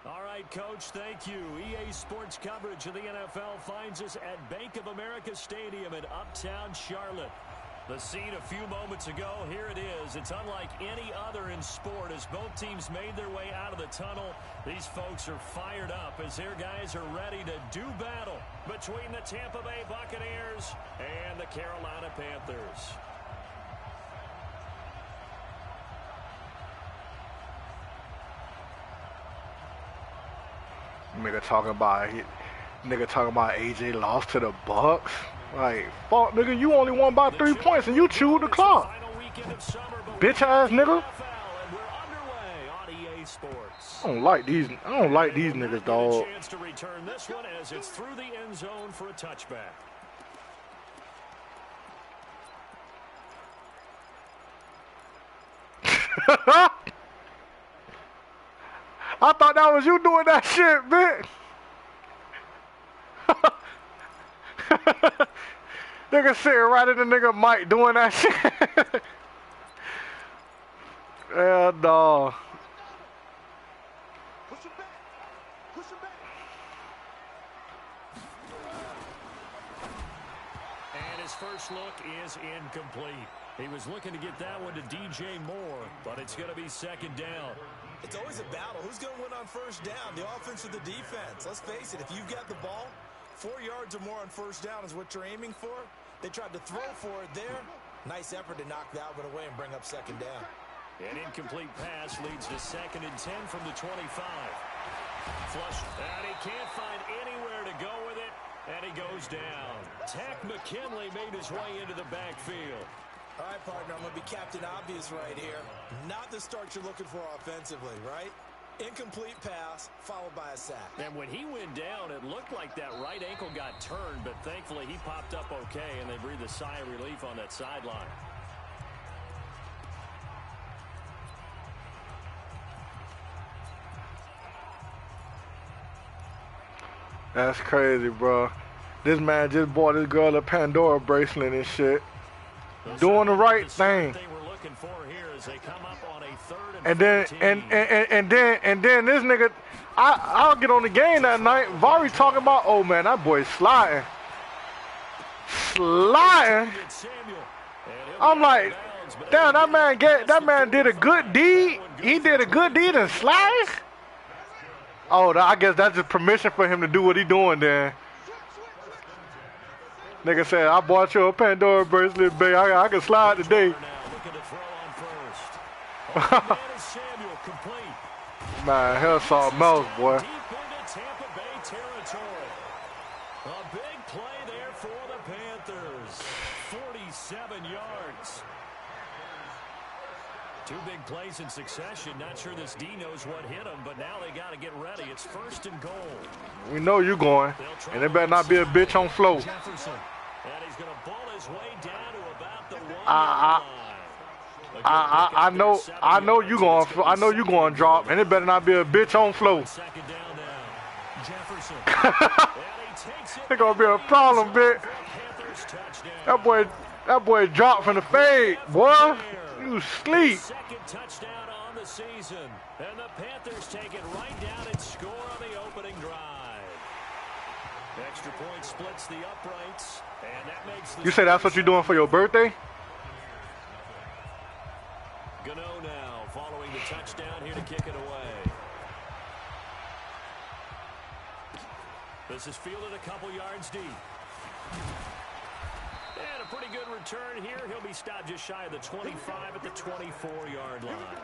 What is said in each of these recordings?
All right, Coach, thank you. EA Sports coverage of the NFL finds us at Bank of America Stadium in Uptown Charlotte. The scene a few moments ago, here it is. It's unlike any other in sport as both teams made their way out of the tunnel. These folks are fired up as their guys are ready to do battle between the Tampa Bay Buccaneers and the Carolina Panthers. Nigga talking about AJ lost to the Bucks. Like, fuck, nigga, you only won by 3 points and you chewed the clock. Bitch ass nigga. I don't like these niggas, dog. Chance to return this one as it's through the end zone for a touchback. I thought that was you doing that shit, bitch. Nigga sitting right in the nigga mic doing that shit. Yeah, dawg. And his first look is incomplete. He was looking to get that one to DJ Moore, but it's going to be second down. It's always a battle. Who's going to win on first down, the offense or the defense? Let's face it, if you've got the ball, 4 yards or more on first down is what you're aiming for. They tried to throw for it there. Nice effort to knock that one away and bring up second down. An incomplete pass leads to 2nd and 10 from the 25. Flush, and he can't find anywhere to go with it, and he goes down. Tack McKinley made his way into the backfield. All right, partner, I'm going to be Captain Obvious right here. Not the start you're looking for offensively, right? Incomplete pass, followed by a sack. And when he went down, it looked like that right ankle got turned, but thankfully he popped up okay, and they breathed a sigh of relief on that sideline. That's crazy, bro. This man just bought this girl a Pandora bracelet and shit. Doing the right thing. And then this nigga, I'll get on the game that night. Vari talking about, oh man, that boy sliding. I'm like, damn, that man did a good deed. He did a good deed and slide. Oh, I guess that's just permission for him to do what he doing then. Nigga said, I bought you a Pandora bracelet, babe. I can slide today. Man, hell saw mouse, boy. Deep into Tampa Bay territory. A big play there for the Panthers. 47 yards. 2 big plays in succession. Not sure this D knows what hit him, but now they got to get ready. It's 1st and goal. We know you going, and it better not be a bitch on flow. Jefferson. And he's going to pull his way down to about the 1 yard line. I know you going to drop, and it better not be a bitch on flow. Second down now. Jefferson. It's gonna be a problem, bitch. That boy dropped from the fade, boy. You sleep. Second touchdown on the season, and the Panthers take it right down and score on the opening drive. Extra point splits the uprights, and that makes the. You say that's what you're doing for your birthday? Gano now following the touchdown here to kick it away. This is fielded a couple yards deep. And a pretty good return here. He'll be stopped just shy of the 25 at the 24-yard line.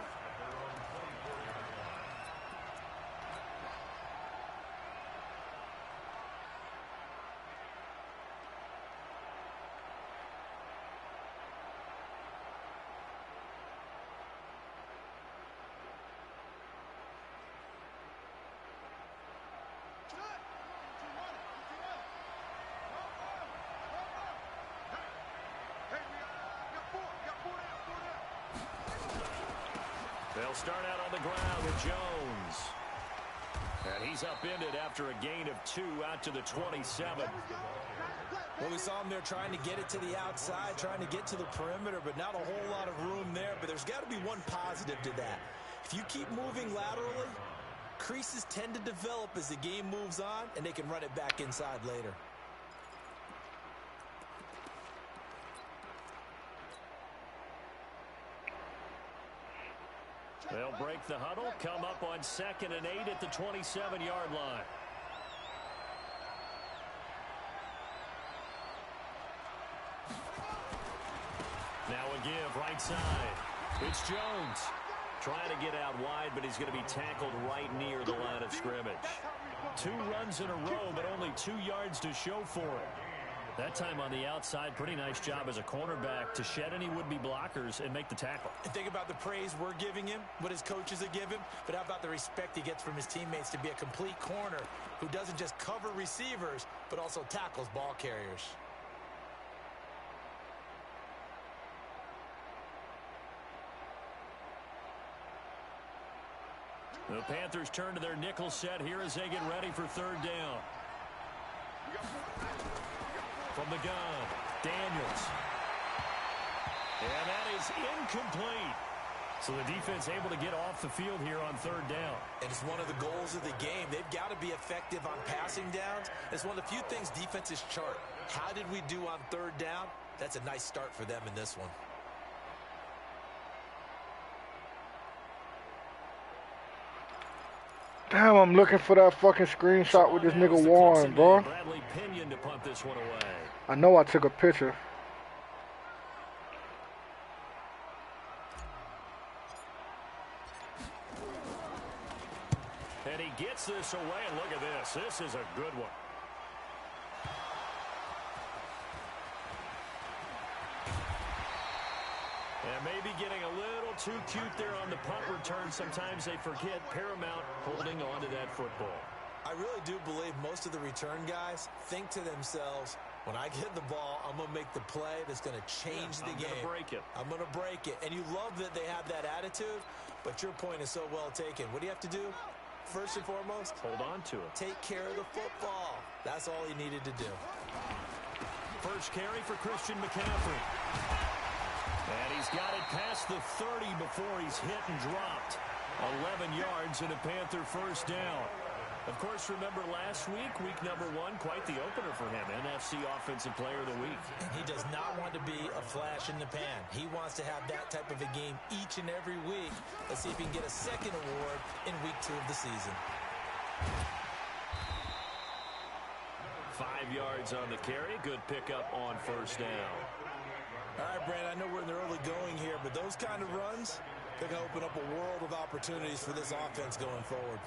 They'll start out on the ground with Jones. And he's upended after a gain of 2 out to the 27. Well, we saw him there trying to get it to the outside, trying to get to the perimeter, but not a whole lot of room there. But there's got to be one positive to that. If you keep moving laterally, Creases tend to develop as the game moves on, and they can run it back inside later. They'll break the huddle, come up on 2nd and 8 at the 27-yard line. Now a give right side. It's Jones. Trying to get out wide, but he's going to be tackled right near the line of scrimmage. 2 runs in a row, but only 2 yards to show for it. That time on the outside, pretty nice job as a cornerback to shed any would-be blockers and make the tackle. And think about the praise we're giving him, what his coaches are giving, but how about the respect he gets from his teammates to be a complete corner who doesn't just cover receivers, but also tackles ball carriers. The Panthers turn to their nickel set here as they get ready for 3rd down. From the gun, Daniels. And that is incomplete. So the defense able to get off the field here on 3rd down. And it's one of the goals of the game. They've got to be effective on passing downs. It's one of the few things defenses chart. How did we do on 3rd down? That's a nice start for them in this one. Damn, I'm looking for that fucking screenshot with this nigga Warren, bro. Bradley Pinion to punt this one away. I know I took a picture. And he gets this away, and look at this. This is a good one. And maybe getting a little too cute there on the punt return. Sometimes they forget Paramount holding on to that football. I really do believe most of the return guys think to themselves, when I get the ball, I'm going to make the play that's going to change the game. I'm going to break it. I'm going to break it. And you love that they have that attitude, but your point is so well taken. What do you have to do? First and foremost, hold on to it. Take care of the football. That's all he needed to do. First carry for Christian McCaffrey. And he's got it past the 30 before he's hit and dropped. 11 yards and a Panther first down. Of course, remember last week, week number 1, quite the opener for him. NFC Offensive Player of the Week. And he does not want to be a flash in the pan. He wants to have that type of a game each and every week. Let's see if he can get a second award in week 2 of the season. 5 yards on the carry. Good pickup on first down. All right, Brandon, I know we're in the early going here, but those kind of runs, they're going to open up a world of opportunities for this offense going forward.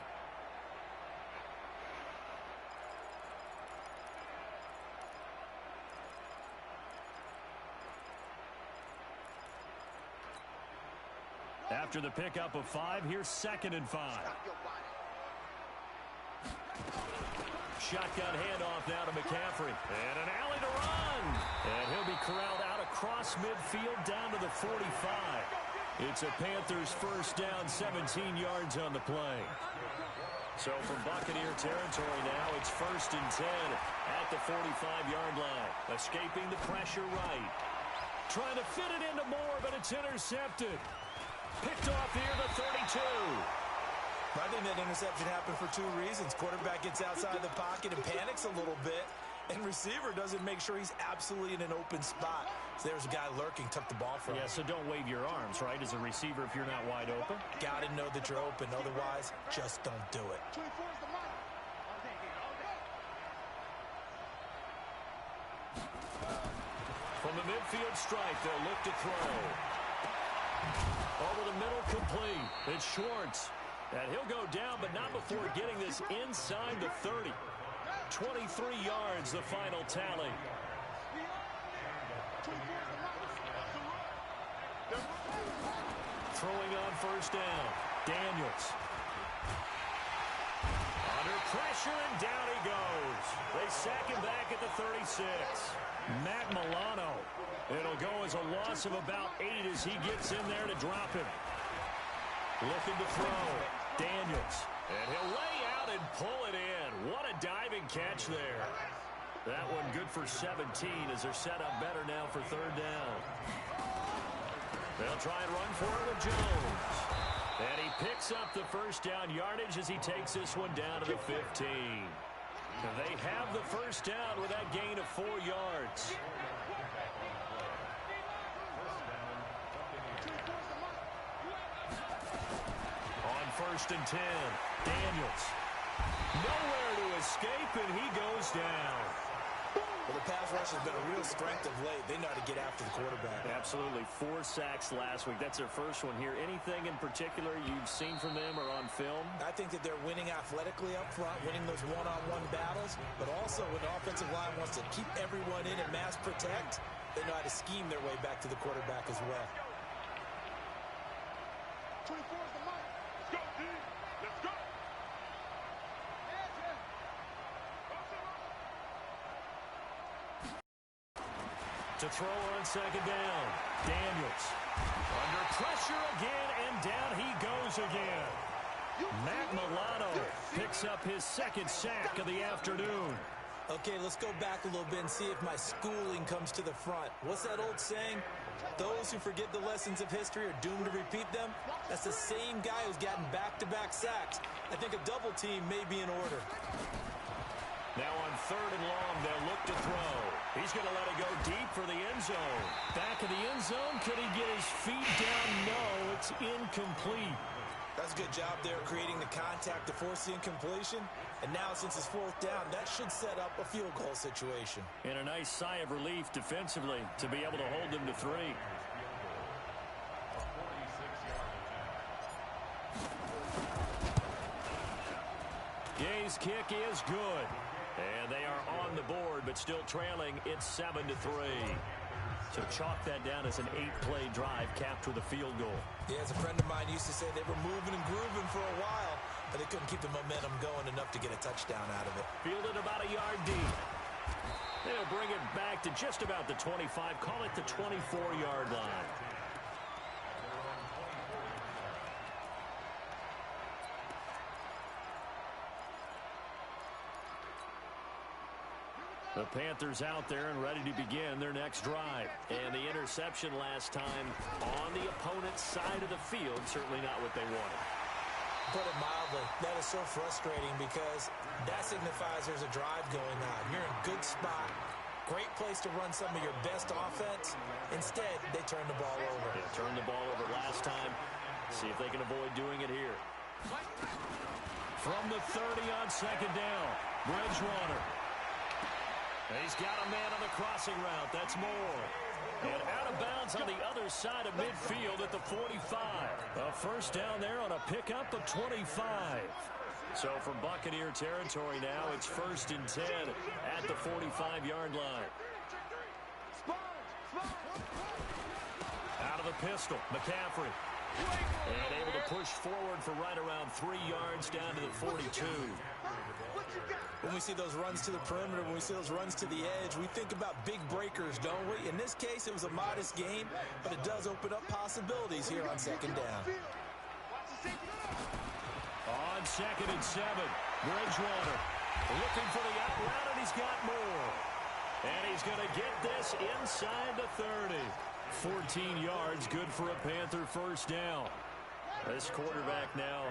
After the pickup of 5, here's 2nd and 5. Shotgun handoff now to McCaffrey. And an alley to run. And he'll be corralled out across midfield down to the 45. It's a Panthers first down, 17 yards on the play. So from Buccaneer territory now, it's 1st and 10 at the 45-yard line. Escaping the pressure right. Trying to fit it into Moore, but it's intercepted. Picked off here at the 32. I think that interception happened for 2 reasons. Quarterback gets outside the pocket and panics a little bit, and receiver doesn't make sure he's absolutely in an open spot. So there's a guy lurking, took the ball from him. Yeah, so don't wave your arms, right, as a receiver if you're not wide open. Got to know that you're open. Otherwise, just don't do it. From the midfield stripe, they'll look to throw. Over the middle, complete. It's Schwartz. And he'll go down, but not before getting this inside the 30. 23 yards, the final tally. Throwing on first down, Daniels. Under pressure, and down he goes. They sack him back at the 36. Matt Milano. It'll go as a loss of about 8 as he gets in there to drop him. Looking to throw. Daniels. And he'll lay out and pull it in. What a diving catch there. That one good for 17 as they're set up better now for 3rd down. They'll try and run for it with Jones. And he picks up the first down yardage as he takes this one down to the 15. They have the first down with that gain of 4 yards. On 1st and 10, Daniels. Nowhere to escape, and he goes down. Well, the pass rush has been a real strength of late. They know how to get after the quarterback. Absolutely. 4 sacks last week. That's their first one here. Anything in particular you've seen from them or on film? I think that they're winning athletically up front, winning those one-on-one battles, but also when the offensive line wants to keep everyone in and mass protect, they know how to scheme their way back to the quarterback as well. 24 is the mic. Let's go, D. Let's go. To throw on 2nd down. Daniels. Under pressure again, and down he goes again. Matt Milano picks up his 2nd sack of the afternoon. Okay, let's go back a little bit and see if my schooling comes to the front. What's that old saying? Those who forget the lessons of history are doomed to repeat them. That's the same guy who's gotten back-to-back sacks. I think a double team may be in order. Now on 3rd and long, they'll look to throw. He's going to let it go deep for the end zone. Back of the end zone. Could he get his feet down? No, it's incomplete. That's a good job there creating the contact to force the incompletion. And now since it's 4th down, that should set up a field goal situation. And a nice sigh of relief defensively to be able to hold them to 3. Gay's kick is good. And they are on the board, but still trailing. It's 7-3. So chalk that down as an 8-play drive capped with a field goal. Yeah, as a friend of mine used to say, they were moving and grooving for a while, but they couldn't keep the momentum going enough to get a touchdown out of it. Fielded about a yard deep. They'll bring it back to just about the 25. Call it the 24-yard line. The Panthers out there and ready to begin their next drive. And the interception last time on the opponent's side of the field, certainly not what they wanted. Put it mildly, that is so frustrating because that signifies there's a drive going on. You're in a good spot. Great place to run some of your best offense. Instead, they turn the ball over. They turned the ball over last time. See if they can avoid doing it here. From the 30 on 2nd down, Bridgewater. He's got a man on the crossing route. That's Moore. And out of bounds on the other side of midfield at the 45. A first down there on a pickup of 25. So from Buccaneer territory now, it's 1st and 10 at the 45-yard line. Out of the pistol, McCaffrey. And able to push forward for right around 3 yards down to the 42. When we see those runs to the perimeter, when we see those runs to the edge, we think about big breakers, don't we? In this case, it was a modest game, but it does open up possibilities here on 2nd down. On 2nd and 7, Bridgewater looking for the out route, and he's got more. And he's going to get this inside the 30. 14 yards, good for a Panther first down. This quarterback now,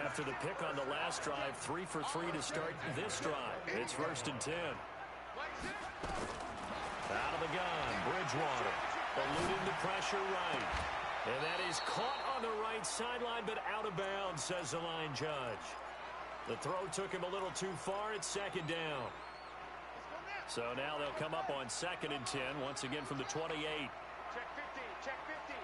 after the pick on the last drive, 3 for 3 to start this drive. It's 1st and 10. Out of the gun, Bridgewater. Eluding the pressure right. And that is caught on the right sideline, but out of bounds, says the line judge. The throw took him a little too far. It's 2nd down. So now they'll come up on 2nd and 10, once again from the 28. Check 50. Check 50.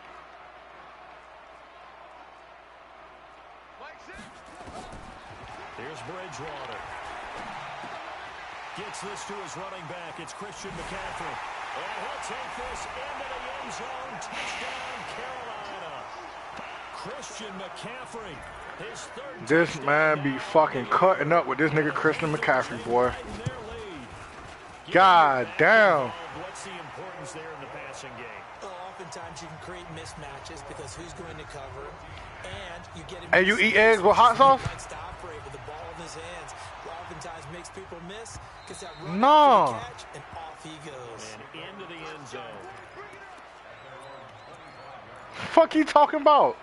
Here's Bridgewater. Gets this to his running back. It's Christian McCaffrey. And he'll take this into the end zone. Touchdown, Carolina. Christian McCaffrey. His 3rd This man be fucking cutting up with this nigga Christian McCaffrey, boy. God damn. What's the importance there in the passing game? Well, oftentimes you can create mismatches because who's going to cover, and you get him. And you eat eggs with hot sauce? He likes to operate with the ball in his hands. Oftentimes makes people miss because that run No. catch, and off he goes. And into the end zone. Fuck you talking about?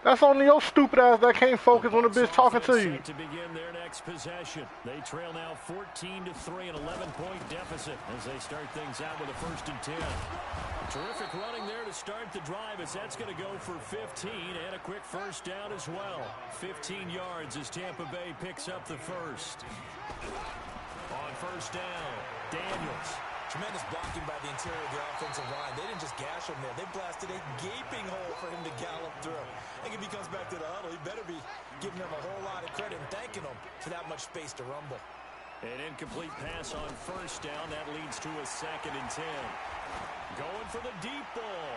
That's only your stupid ass that can't focus when the bitch talking to you. To begin their next possession. They trail now 14-3, an 11-point deficit as they start things out with a 1st and 10. Terrific running there to start the drive as that's going to go for 15 and a quick 1st down as well. 15 yards as Tampa Bay picks up the 1st. On 1st down, Daniels. Tremendous blocking by the interior of the offensive line. They didn't just gash him there. They blasted a gaping hole for him to gallop through. I think if he comes back to the huddle, he better be giving them a whole lot of credit and thanking them for that much space to rumble. An incomplete pass on 1st down. That leads to a 2nd and 10. Going for the deep ball.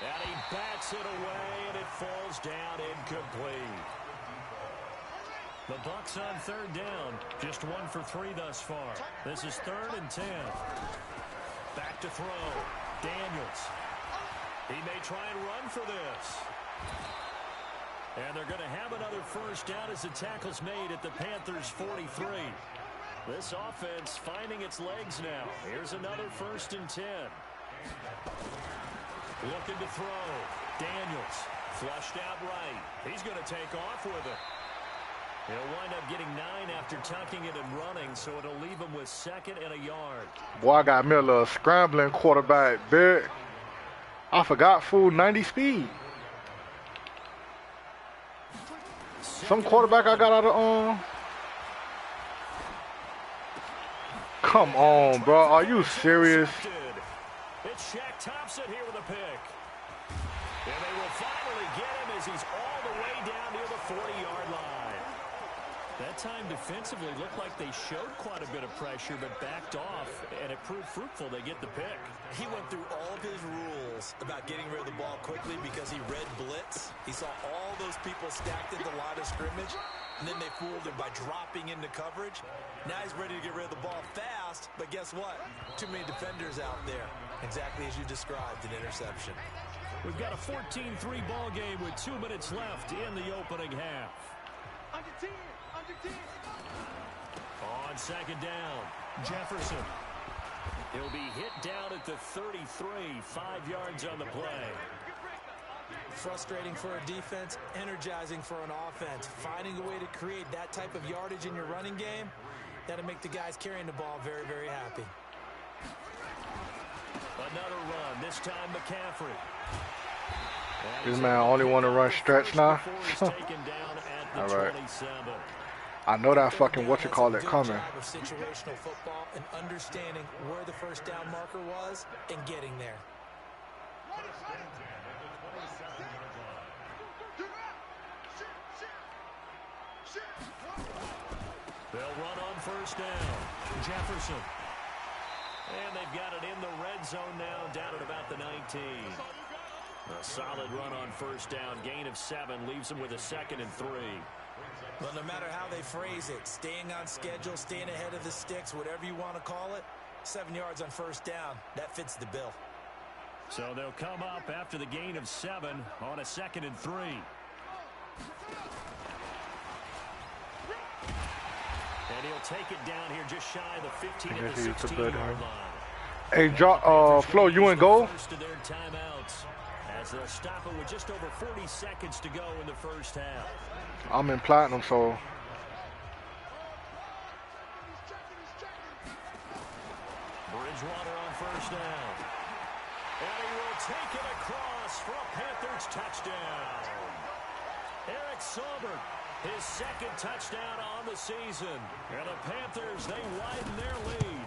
And he bats it away, and it falls down incomplete. The Bucs on 3rd down. Just 1 for 3 thus far. This is 3rd and 10. Back to throw. Daniels. He may try and run for this. And they're going to have another 1st down as the tackle's made at the Panthers' 43. This offense finding its legs now. Here's another 1st and 10. Looking to throw. Daniels. Flushed out right. He's going to take off with it. He'll wind up getting 9 after tucking it and running, so it'll leave him with 2nd and a yard. Boy, I got me a little scrambling quarterback, bitch. I forgot full 90 speed. Some quarterback I got out of Come on, bro. Are you serious? It's Shaq Thompson here with a pick. And they will finally get him as he's all the way down near the 40-yard line. That time defensively looked like they showed quite a bit of pressure but backed off, and it proved fruitful. They get the pick. He went through all of his rules about getting rid of the ball quickly because he read blitz. He saw all those people stacked in the line of scrimmage, and then they fooled him by dropping into coverage. Now he's ready to get rid of the ball fast, but guess what? Too many defenders out there. Exactly as you described, an interception. We've got a 14-3 ball game with 2 minutes left in the opening half. Under 10. On 2nd down, Jefferson. He'll be hit down at the 33, 5 yards on the play. Frustrating for a defense, energizing for an offense. Finding a way to create that type of yardage in your running game, that'll make the guys carrying the ball very, very happy. Another run, this time McCaffrey. This man only want to run stretch now. All right. I know that fucking what-you-call-it coming. Of situational football and understanding where the 1st down marker was and getting there. They'll run on 1st down. Jefferson. And they've got it in the red zone now, down at about the 19. A solid run on 1st down. Gain of 7 leaves them with a 2nd and 3. Well, no matter how they phrase it, staying on schedule, staying ahead of the sticks, whatever you want to call it, 7 yards on 1st down, that fits the bill. So they'll come up after the gain of 7 on a 2nd and 3. And he'll take it down here just shy of the 15 at the 16-yard line. Hey, Flo, you in goal? First of their timeouts as they'll stop it with just over 40 seconds to go in the 1st half. I'm in platinum, so. Bridgewater on 1st down. And he will take it across for a Panthers touchdown. Eric Saubert, his 2nd touchdown on the season. And the Panthers, they widen their lead.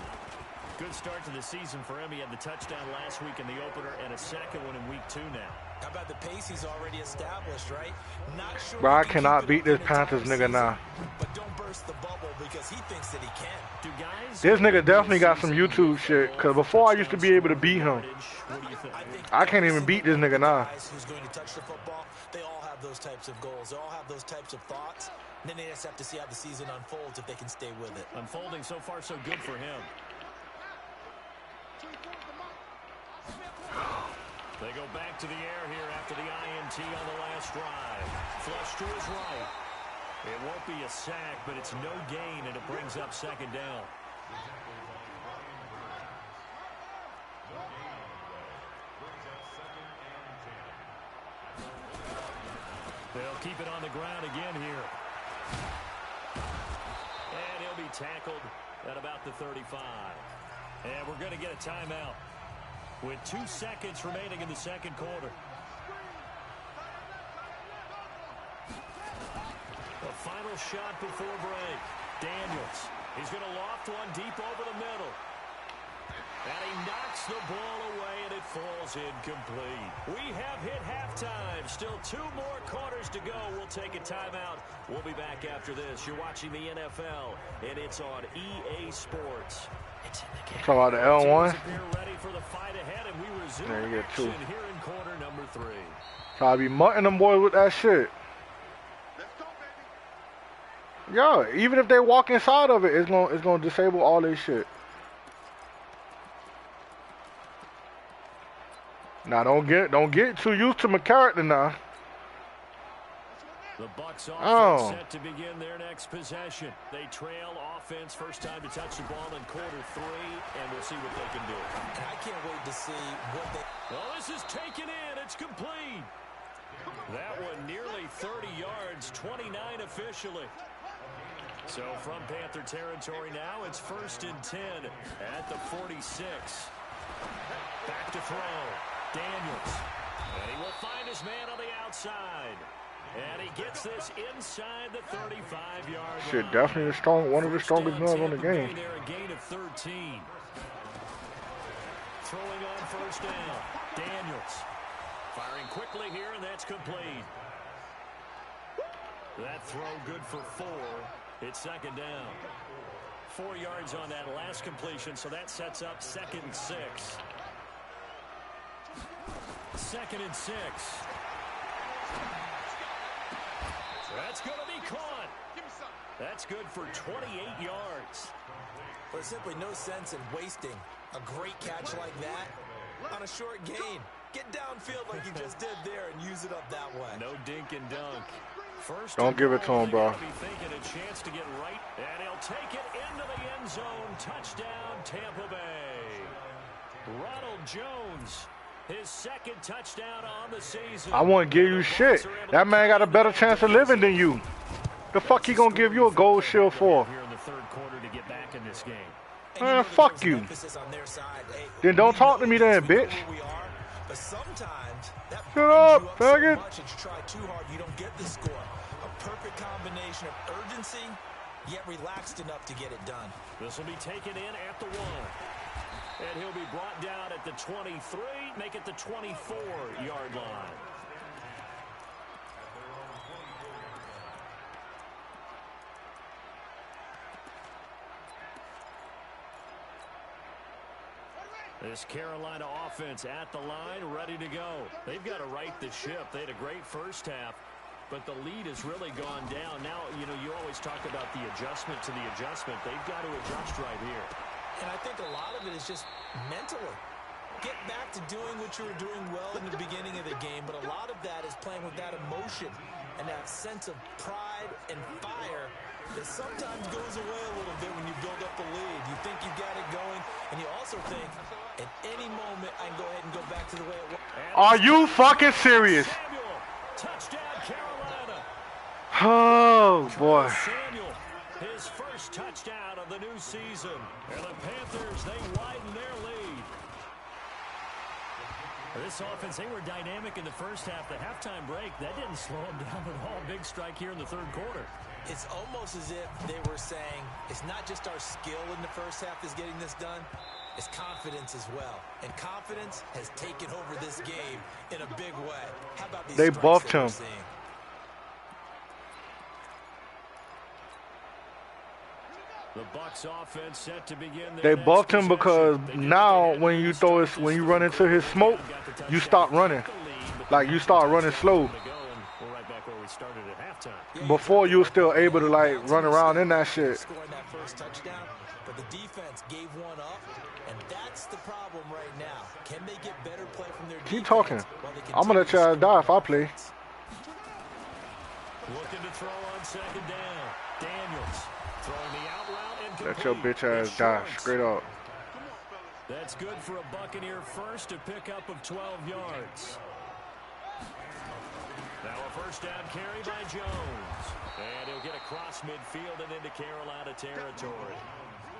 Good start to the season for him. He had the touchdown last week in the opener and a 2nd one in week 2 now. How about the pace he's already established, right? Not sure. Bro, I cannot beat this Panthers nigga now. But don't burst the bubble because he thinks that he can. Do guys, this nigga definitely got some YouTube shit, because before I used to be able to beat him. I can't even beat this nigga now. Who's going to touch the football, they all have those types of goals. They all have those types of thoughts. And then they just have to see how the season unfolds if they can stay with it. Unfolding so far so good for him. They go back to the air here after the INT on the last drive. Flush to his right. It won't be a sack, but it's no gain, and it brings up 2nd down. They'll keep it on the ground again here. And he'll be tackled at about the 35. And we're going to get a timeout with 2 seconds remaining in the second quarter. The final shot before break. Daniels. He's going to loft one deep over the middle. And he knocks the ball away, and it falls incomplete. We have hit halftime. Still 2 more quarters to go. We'll take a timeout. We'll be back after this. You're watching the NFL, and it's on EA Sports. It's in the game. Talking about the L1. Ready for the fight ahead, and we resume there you get 2. here in quarter number 3. Probably mutting them boys with that shit. Yo, even if they walk inside of it, it's gonna disable all this shit. Now don't get too used to my character now. The Bucs offense set to begin their next possession. They trail offense, first time to touch the ball in quarter 3, and we'll see what they can do. And I can't wait to see what they... Well, this is taken in. It's complete. That one nearly 30 yards, 29 officially. So from Panther territory now, it's 1st and 10 at the 46. Back to throw. Daniels. And he will find his man on the outside. And he gets this inside the 35-yard line. Shit, definitely one of the strongest guns on the game. There, a gain of 13. Throwing on 1st down. Daniels. Firing quickly here, and that's complete. That throw good for 4. It's 2nd down. 4 yards on that last completion, so that sets up 2nd and 6. 2nd and 6. That's going to be caught. That's good for 28 yards. There's simply no sense in wasting a great catch like that on a short gain. Get downfield like you just did there and use it up that way. No dink and dunk. First, don't give it to him, bro. Be thinking a chance to get right, and he'll take it into the end zone. Touchdown, Tampa Bay. Ronald Jones, his 2nd touchdown on the season. I won't give you shit. That man got a better chance of living than you. The fuck he gonna give you a gold shield for? Here in the 3rd quarter to get back in this game. Man, fuck you. Then don't talk to me then, bitch. But sometimes that shut up, faggot. So much and you try too hard, you don't get the score. A perfect combination of urgency, yet relaxed enough to get it done. This will be taken in at the 1. And he'll be brought down at the 23, make it the 24-yard line. This Carolina offense at the line, ready to go. They've got to right the ship. They had a great first half, but the lead has really gone down. Now, you know, you always talk about the adjustment to the adjustment. They've got to adjust right here. And I think a lot of it is just mentally. Get back to doing what you were doing well in the beginning of the game, but a lot of that is playing with that emotion and that sense of pride and fire that sometimes goes away a little bit when you build up a lead. You think you got it going, and you also think at any moment I can go ahead and go back to the way it was. Are you fucking serious? Samuel, touchdown Carolina. Oh, boy. Samuel, his first touchdown of the new season. And the Panthers, they widen their lead. This offense, they were dynamic in the first half. The halftime break, that didn't slow them down at all. Big strike here in the 3rd quarter. It's almost as if they were saying, it's not just our skill in the first half that's getting this done, it's confidence as well. And confidence has taken over this game in a big way. How about these they buffed him. The Bucs offense set to begin. They buffed him because now when you run into his smoke, you stop running. Like you start running slow. Before you were still able to like run around in that shit. Scoring that first touchdown, but the defense gave one up, and that's the problem right now. Can they get better play from their Keep talking. I'm gonna let y'all die if I play. Looking to throw on 2nd down. Daniels throwing the out route and let your bitch ass die straight up. That's good for a Buccaneer first, a pickup of 12 yards. Now a first down carry by Jones. And he'll get across midfield and into Carolina territory.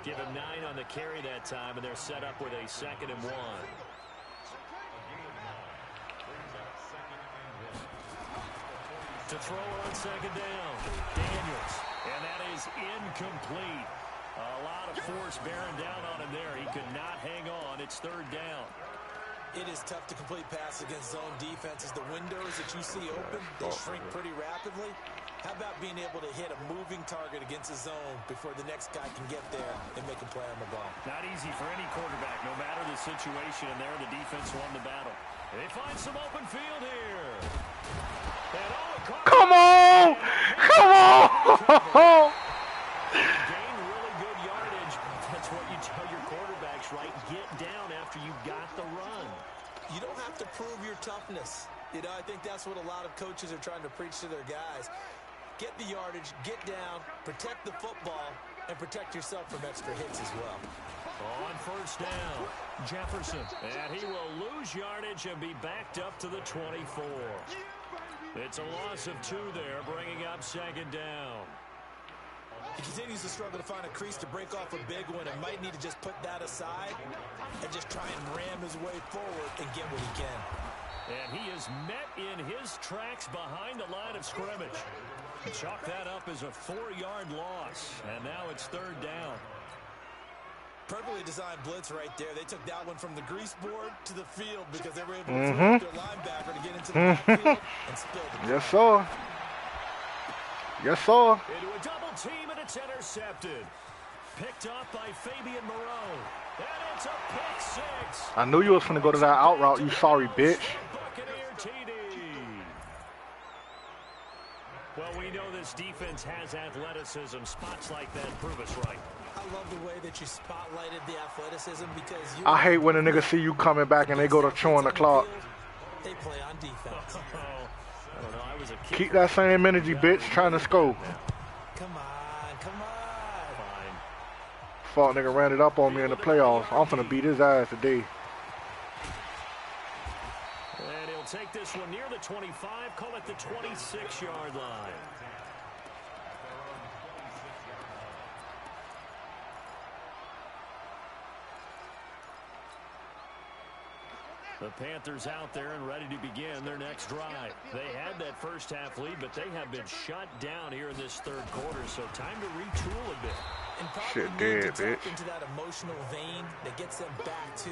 Give him 9 on the carry that time, and they're set up with a 2nd and 1. To throw on 2nd down, Daniels. And that is incomplete. A lot of force bearing down on him there. He could not hang on. It's 3rd down. It is tough to complete pass against zone defenses. The windows that you see open, they shrink pretty rapidly. How about being able to hit a moving target against a zone before the next guy can get there and make a play on the ball? Not easy for any quarterback, no matter the situation. And there, the defense won the battle. They find some open field here. And come on! Come on! Gain really good yardage. That's what you tell your quarterbacks, right? Get down after you got the run. You don't have to prove your toughness. You know, I think that's what a lot of coaches are trying to preach to their guys. Get the yardage, get down, protect the football, and protect yourself from extra hits as well. On first down, Jefferson. And he will lose yardage and be backed up to the 24. It's a loss of 2 there, bringing up 2nd down. He continues to struggle to find a crease to break off a big one and might need to just put that aside and just try and ram his way forward and get what he can. And he is met in his tracks behind the line of scrimmage. Chalk that up as a 4-yard loss. And now it's 3rd down. Perfectly designed blitz right there. They took that one from the grease board to the field because they were able to throw their linebacker to get into the backfield and spill the ball. Yes, sir. Yes, sir. Into a double team, and it's intercepted. Picked off by Fabian Moreau. And it's a pick 6. I knew you was finna go to that out route, you sorry bitch. Buccaneer TD. Well, we know this defense has athleticism. Spots like that prove us right. I love the way that you spotlighted the athleticism because I hate when a nigga see you coming back and they go to chewing the clock. They play on defense. I don't know. I was a kid. Keep that same energy, bitch, trying to score. Come on, come on. Fine. Fuck nigga ran it up on me in the playoffs. I'm finna beat his ass today. And he'll take this one near the 25, call it the 26-yard line. The Panthers out there and ready to begin their next drive. They had that first half lead, but they have been shut down here in this 3rd quarter, so time to retool a bit. And shit dead, bitch. Into that emotional vein that gets them back to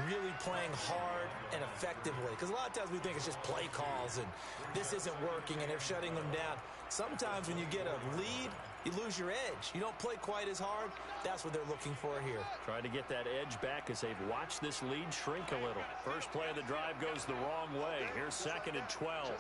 really playing hard and effectively. Because a lot of times we think it's just play calls and this isn't working and they're shutting them down. Sometimes when you get a lead, you lose your edge. You don't play quite as hard. That's what they're looking for here. Trying to get that edge back as they've watched this lead shrink a little. First play of the drive goes the wrong way. Here's 2nd and 12.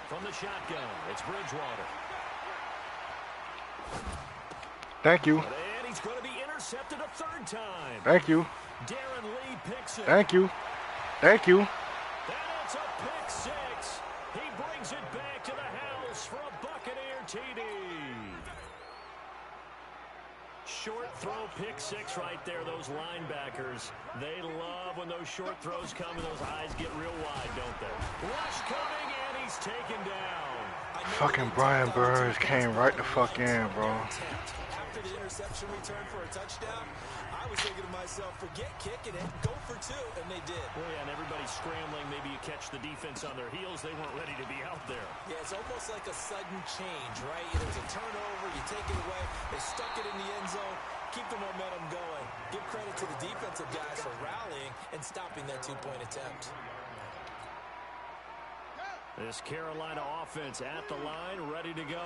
From the shotgun, it's Bridgewater. Thank you. And he's going to be intercepted a 3rd time. Thank you. Darren Lee picks it. Thank you. Thank you. And it's a pick 6. He brings it back to the house for a Buccaneer TD. Short throw, pick 6 right there. Those linebackers, they love when those short throws come and those eyes get real wide, don't they? Rush coming, and he's taken down. Fucking Brian Burns came right the fuck in, bro. After the interception return for a touchdown, I was thinking to myself, forget kicking it, go for 2, and they did. Well, yeah, and everybody's scrambling. Maybe you catch the defense on their heels. They weren't ready to be out there. Yeah, it's almost like a sudden change, right? There's a turnover, you take it away, they stuck it in the end zone, keep the momentum going. Give credit to the defensive guys for rallying and stopping that 2-point attempt. This Carolina offense at the line, ready to go.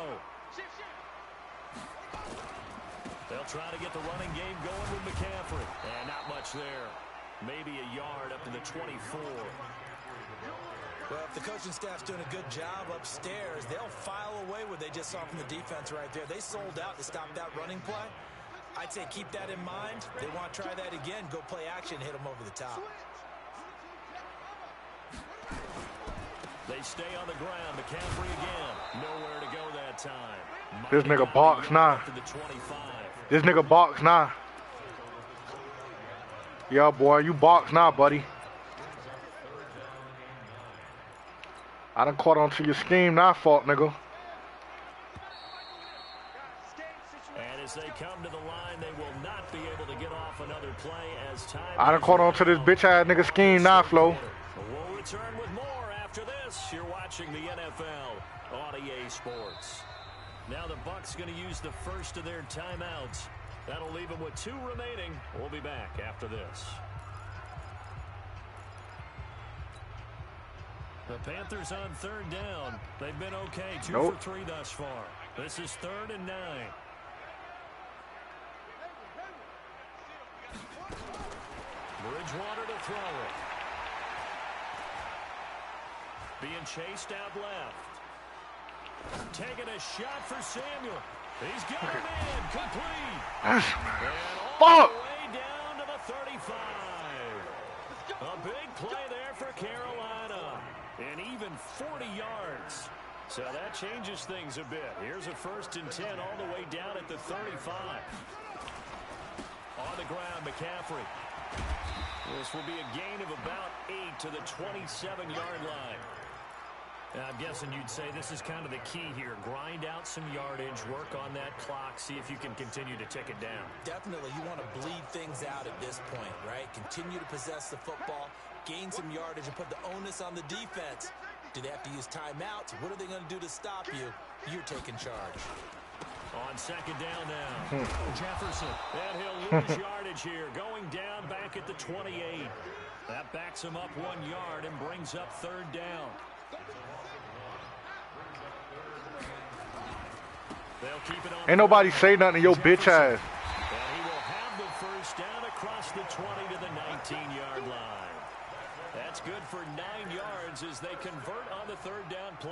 They'll try to get the running game going with McCaffrey. And not much there. Maybe a yard up to the 24. Well, if the coaching staff's doing a good job upstairs, they'll file away what they just saw from the defense right there. They sold out to stop that running play. I'd say keep that in mind. They want to try that again. Go play action, hit them over the top. They stay on the ground. McCaffrey again. Nowhere to go that time. This nigga box now. This nigga box now. Yeah, boy, you box now, buddy. I done caught on to your scheme now, fault nigga. And as they come to the line, they will not be able to get off another play as time. I done caught on to this bitch ass nigga scheme now, Flo. We'll return with more after this. You're watching the NFL on EA Sports. Now the Bucs going to use the first of their timeouts. That'll leave them with 2 remaining. We'll be back after this. The Panthers on 3rd down. They've been okay. 2 for 3 thus far. This is 3rd and 9. Bridgewater to throw it. Being chased out left. Taking a shot for Samuel. He's got a man complete. And all the way down to the 35. A big play there for Carolina. And even 40 yards. So that changes things a bit. Here's a 1st and 10 all the way down at the 35. On the ground, McCaffrey. This will be a gain of about 8 to the 27-yard line. I'm guessing you'd say this is kind of the key here. Grind out some yardage, work on that clock, see if you can continue to tick it down. Definitely, you want to bleed things out at this point, right? Continue to possess the football, gain some yardage, and put the onus on the defense. Do they have to use timeouts? What are they going to do to stop you? You're taking charge. On 2nd down now, Jefferson. And he'll lose yardage here, going down back at the 28. That backs him up 1 yard and brings up 3rd down. Ain't nobody say nothing to your bitch ass. And he will have the 1st down across the 20 to the 19-yard line. That's good for 9 yards as they convert on the 3rd down play.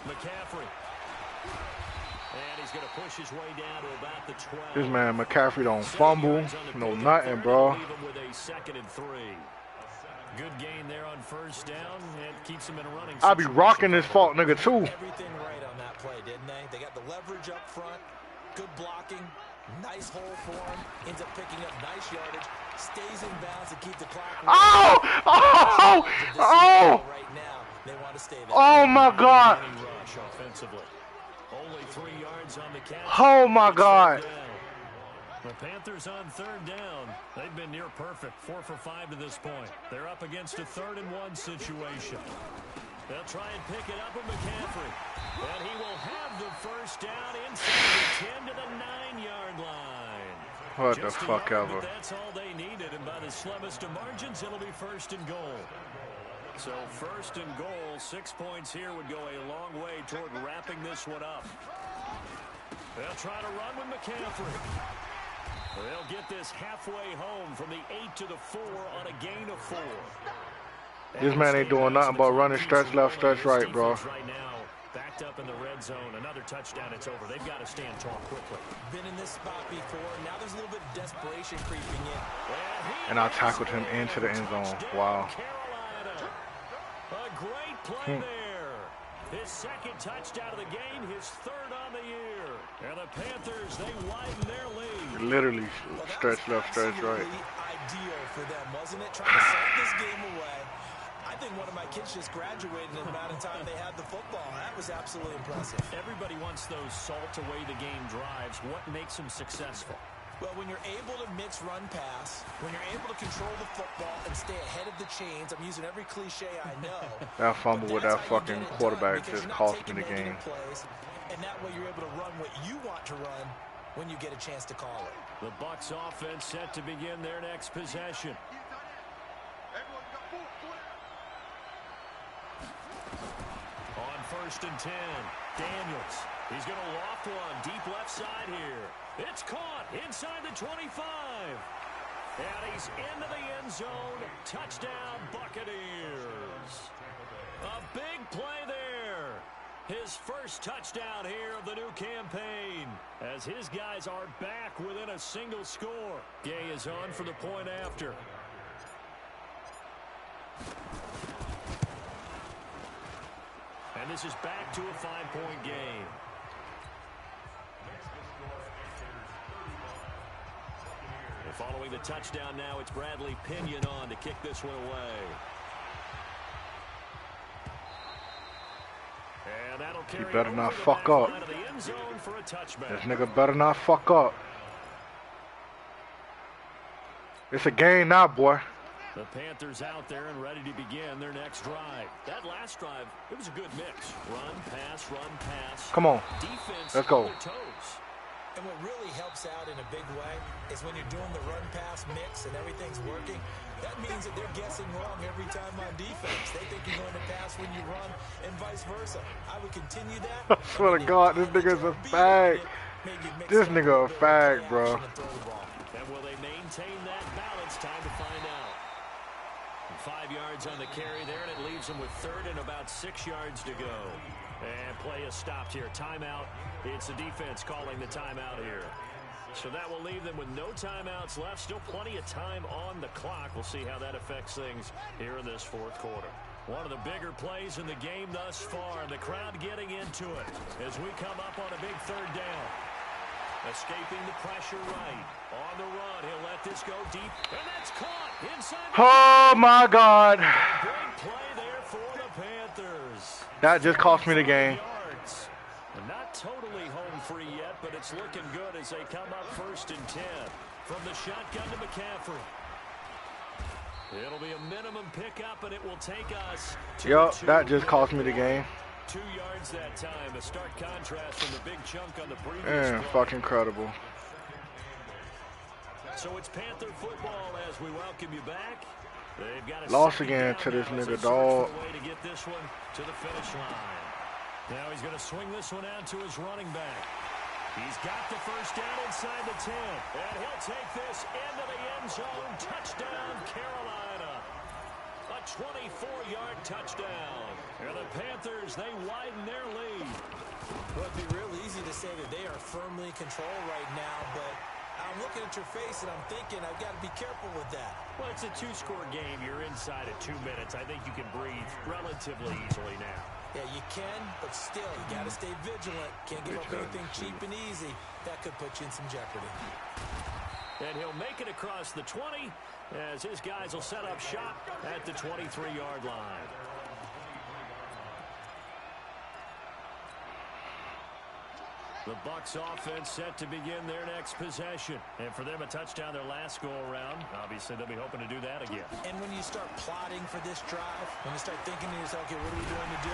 McCaffrey. And he's going to push his way down to about the 12. This man McCaffrey don't fumble, no nothing, bro. With a 2nd and 3. Good gain there on 1st down. It keeps him in a running. I be rocking this fault nigga too. Everything right on that play, didn't they? They got the leverage up front, good blocking, nice hole for him, ends up picking up nice yardage, stays in bounds to keep the clock. Oh Right now, they want to stay there. Oh my God. Rush offensively. Only 3 yards on the catch. Oh my God. The Panthers on 3rd down. They've been near perfect. 4 for 5 to this point. They're up against a 3rd and 1 situation. They'll try and pick it up with McCaffrey. And he will have the 1st down inside the 10 to the 9-yard line. What Just the fuck yard, ever. but that's all they needed. And by the slimmest of margins, it'll be 1st and goal. So 1st and goal, 6 points here would go a long way toward wrapping this one up. They'll try to run with McCaffrey. They'll get this halfway home from the 8 to the 4 on a gain of 4. This man ain't doing nothing but running stretch left, stretch right, bro. Right now, backed up in the red zone. Another touchdown, it's over. They've got to stand tall quickly. Been in this spot before. Now there's a little bit of desperation creeping in. And I tackled him into the end zone. Wow. A great play there. His 2nd touchdown of the game, his 3rd on the year. And the Panthers, they widen their lead. Literally stretch left, stretch right. Ideal for them, wasn't it? Trying to suck this game away. I think one of my kids just graduated in the amount of time they had the football. That was absolutely impressive. Everybody wants those salt away the game drives. What makes them successful? Well, when you're able to mix run pass, when you're able to control the football and stay ahead of the chains, I'm using every cliche I know. That fumble with that fucking quarterback just cost me the game. Plays, and that way you're able to run what you want to run when you get a chance to call it. The Bucs offense set to begin their next possession. On 1st and 10, Daniels. He's going to loft one deep left side here. It's caught inside the 25. And he's into the end zone. Touchdown, Buccaneers. A big play there. His 1st touchdown here of the new campaign as his guys are back within a single score. Gay is on for the point after. this is back to a 5-point game. And following the touchdown now, it's Bradley Pinion on to kick this one away. And that'll carry He better not over the fuck back up. line of the end zone for a touchback. This nigga better not fuck up. It's a game now, boy. The Panthers out there and ready to begin their next drive. That last drive, it was a good mix. Run, pass. Come on. Defense Let's go. on their toes. And what really helps out in a big way is when you're doing the run-pass mix and everything's working, that means that they're guessing wrong every time on defense. They think you're going to pass when you run and vice versa. I would continue that. I swear to God, this nigga's a fag. This nigga a fag, bro. And will they maintain that balance? Time to find out. 5 yards on the carry there, and it leaves them with 3rd and about 6 yards to go. And play is stopped here. Timeout. It's the defense calling the timeout here. So that will leave them with no timeouts left. Still plenty of time on the clock. We'll see how that affects things here in this 4th quarter. One of the bigger plays in the game thus far. The crowd getting into it as we come up on a big 3rd down. Escaping the pressure right. On the run, he'll let this go deep. And that's caught inside. Oh, my God. Big play there for the Panthers. That just cost me the game. Yards. Not totally home free yet, but it's looking good as they come up 1st and 10. From the shotgun to McCaffrey. It'll be a minimum pickup, and it will take us to Yup, that just cost me the game. 2 yards that time. A stark contrast from the big chunk on the previous Man, play. fucking incredible. So it's Panther football as we welcome you back. They've got a Lost second again down to this now as they nigga, search for dog. a way to get this one to the finish line. Now he's going to swing this one out to his running back. He's got the 1st down inside the 10. And he'll take this into the end zone. Touchdown, Carolina. A 24-yard touchdown. And the Panthers, they widen their lead. Well, it'd be real easy to say that they are firmly in control right now, but I'm looking at your face and I'm thinking I've got to be careful with that. Well, it's a 2-score game. You're inside at 2 minutes. I think you can breathe relatively easily now. Yeah, you can, but still, you got to stay vigilant. Can't give up anything cheap and easy. That could put you in some jeopardy. And he'll make it across the 20 as his guys will set up shop at the 23-yard line. The Bucs offense set to begin their next possession. And for them, a touchdown their last go-around. Obviously, they'll be hoping to do that again. And when you start plotting for this drive, when you start thinking to yourself, okay, what are we going to do?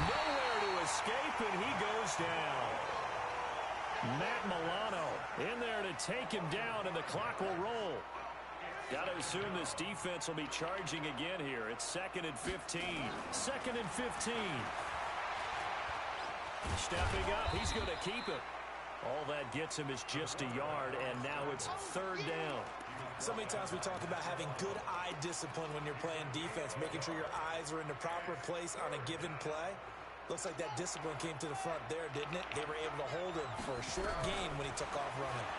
Nowhere to escape, and he goes down. Matt Milano in there to take him down, and the clock will roll. Got to assume this defense will be charging again here. It's 2nd and 15. 2nd and 15. Stepping up, he's going to keep it. All that gets him is just a yard, and now it's 3rd down. So many times we talk about having good eye discipline when you're playing defense, making sure your eyes are in the proper place on a given play. Looks like that discipline came to the front there, didn't it? They were able to hold him for a short gain when he took off running.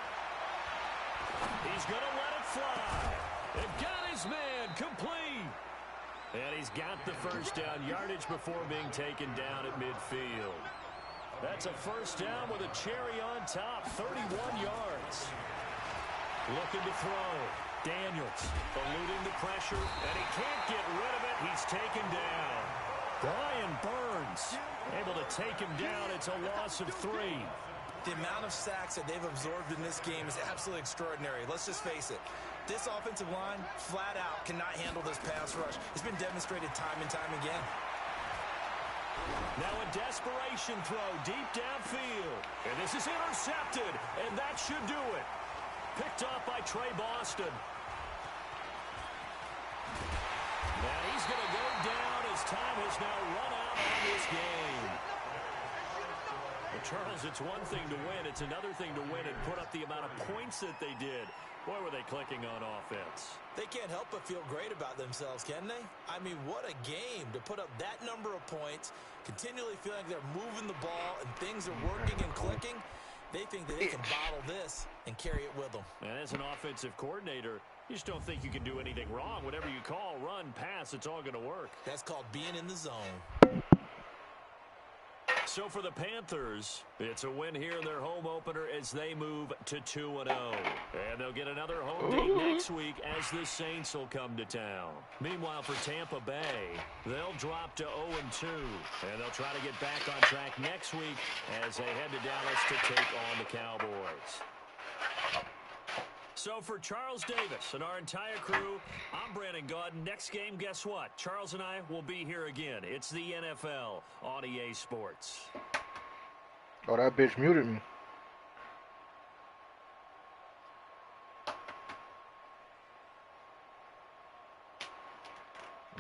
He's going to let it fly. They've got his man complete. And he's got the 1st down yardage before being taken down at midfield. That's a 1st down with a cherry on top, 31 yards. Looking to throw. Daniels eluding the pressure, and he can't get rid of it. He's taken down. Brian Burns able to take him down. It's a loss of 3. The amount of sacks that they've absorbed in this game is absolutely extraordinary. Let's just face it. This offensive line, flat out, cannot handle this pass rush. It's been demonstrated time and time again. Now a desperation throw deep downfield. And this is intercepted, and that should do it. Picked off by Trey Boston. Now he's going to go down as time has now run out on this game. Well, Charles, it's one thing to win. It's another thing to win and put up the amount of points that they did. Boy, were they clicking on offense. They can't help but feel great about themselves, can they? I mean, what a game to put up that number of points, continually feeling like they're moving the ball and things are working and clicking. They think that they can bottle this and carry it with them. And as an offensive coordinator, you just don't think you can do anything wrong. Whatever you call, run, pass, it's all going to work. That's called being in the zone. So for the Panthers, it's a win here in their home opener as they move to 2-0. And they'll get another home date next week as the Saints will come to town. Meanwhile, for Tampa Bay, they'll drop to 0-2. And they'll try to get back on track next week as they head to Dallas to take on the Cowboys. So for Charles Davis and our entire crew, I'm Brandon Gaudin. Next game, guess what? Charles and I will be here again. It's the NFL on EA Sports. Oh, that bitch muted me.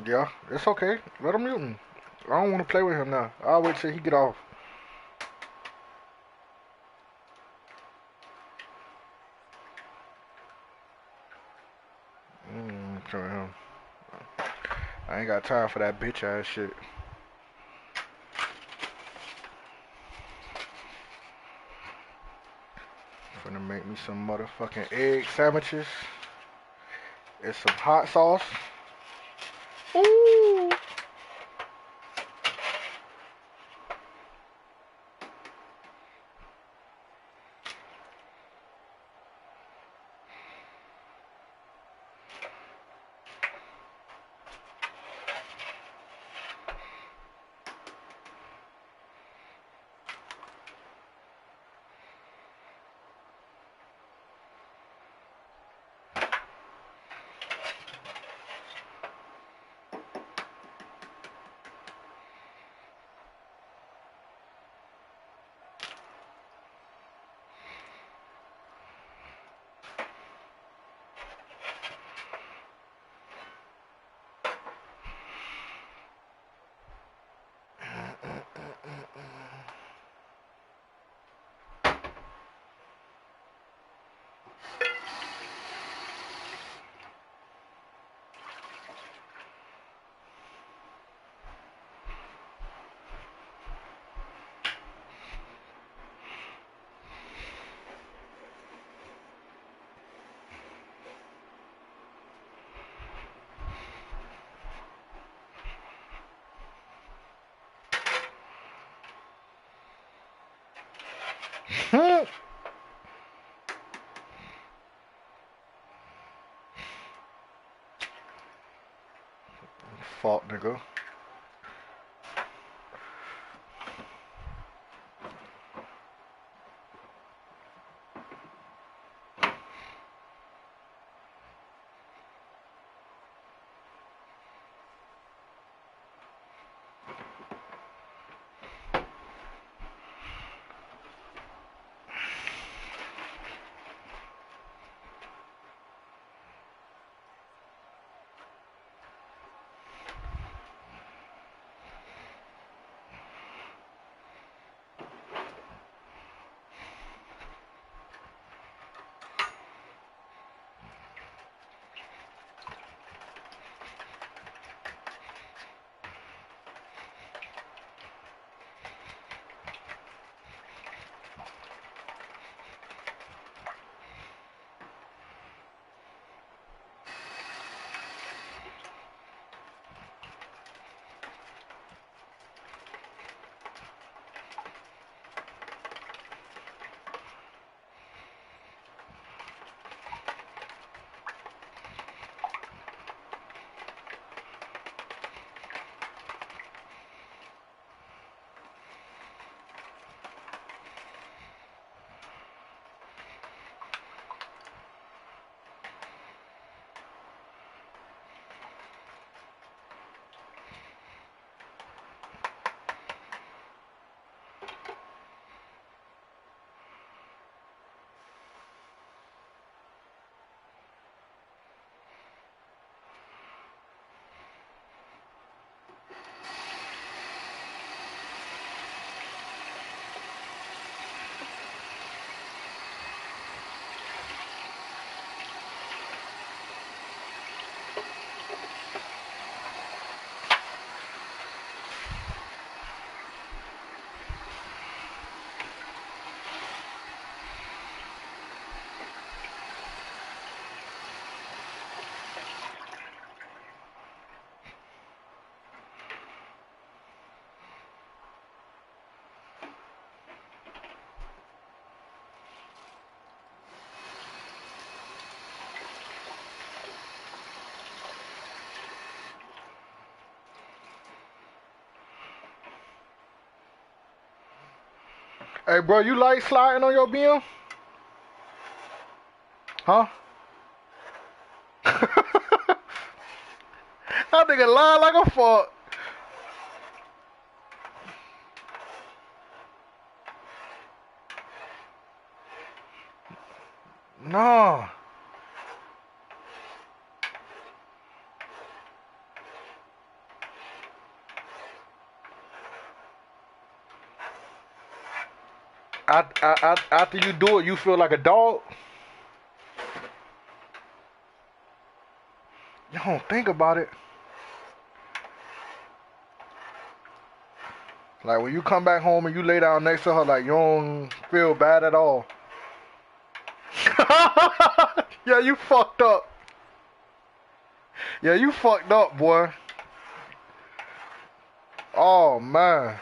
Yeah, it's okay. Let him mute me. I don't want to play with him now. I'll wait till he get off. Him. I ain't got time for that bitch ass shit. Finna make me some motherfucking egg sandwiches and some hot sauce. Ooh. Fault, nigga. Hey, bro, you like sliding on your BM? Huh? That nigga lying like a fuck. No. After you do it, you feel like a dog. You don't think about it. Like when you come back home and you lay down next to her, like you don't feel bad at all. Yeah, you fucked up. Yeah, you fucked up, boy. Oh man.